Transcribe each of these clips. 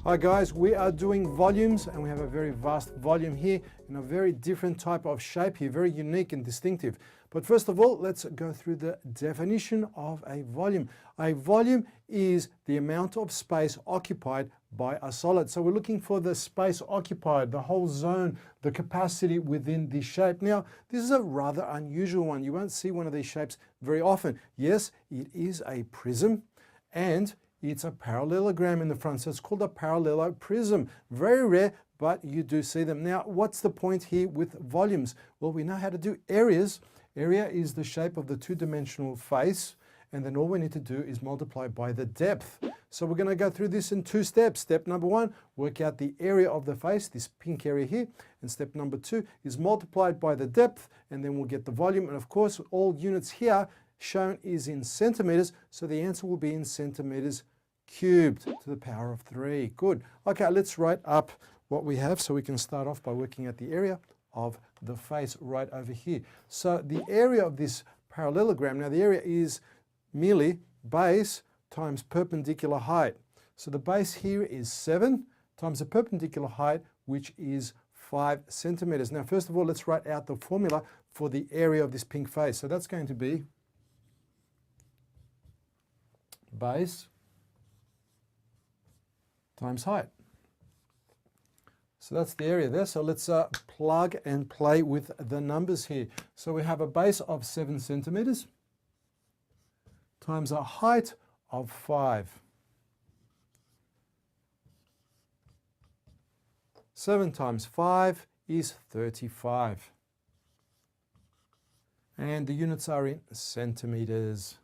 Hi guys, we are doing volumes and we have a very vast volume here in a very different type of shape here, very unique and distinctive. But first of all, let's go through the definition of a volume. A volume is the amount of space occupied by a solid. So we're looking for the space occupied, the whole zone, the capacity within this shape. Now, this is a rather unusual one. You won't see one of these shapes very often. Yes, it is a prism and it's a parallelogram in the front, so it's called a paralleleprism. Very rare, but you do see them. Now, what's the point here with volumes? Well, we know how to do areas. Area is the shape of the two-dimensional face, and then all we need to do is multiply by the depth. So we're going to go through this in two steps. Step number one, work out the area of the face, this pink area here, and step number two is multiplied by the depth, and then we'll get the volume. And of course, all units here shown is in centimeters, so the answer will be in centimeters cubed to the power of 3. Good. Okay, let's write up what we have so we can start off by working at the area of the face right over here. So the area of this parallelogram, now the area is merely base times perpendicular height. So the base here is 7 times the perpendicular height, which is 5 centimeters. Now, first of all, let's write out the formula for the area of this pink face. So that's going to be base times height. So that's the area there. So let's plug and play with the numbers here. So we have a base of 7 centimeters times a height of 5. 7 times 5 is 35. And the units are in centimeters.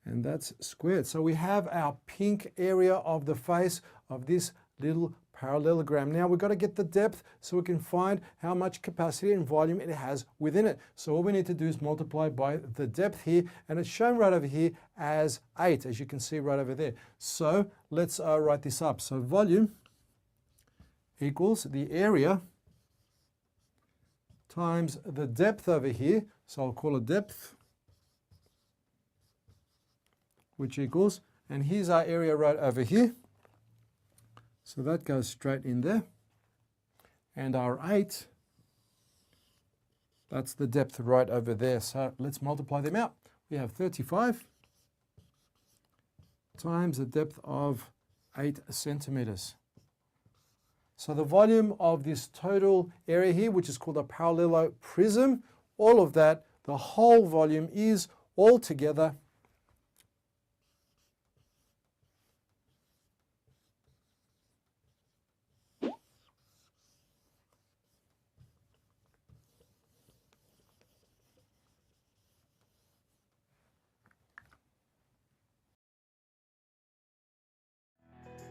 And that's squared. So we have our pink area of the face of this little parallelogram. Now we've got to get the depth so we can find how much capacity and volume it has within it. So all we need to do is multiply by the depth here, and it's shown right over here as 8, as you can see right over there. So let's write this up. So volume equals the area times the depth over here. So I'll call it depth, which equals, and here's our area right over here. So that goes straight in there. And our 8, that's the depth right over there. So let's multiply them out. We have 35 times the depth of 8 centimeters. So the volume of this total area here, which is called a paralleleprism, all of that, the whole volume is altogether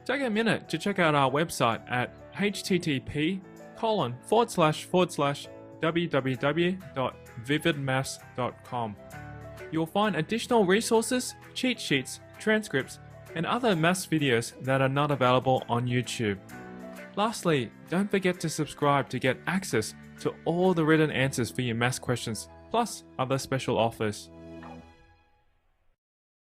'Take a minute to check out our website at http://www.vividmaths.com. You'll find additional resources, cheat sheets, transcripts, and other maths videos that are not available on YouTube. Lastly, don't forget to subscribe to get access to all the written answers for your maths questions, plus other special offers.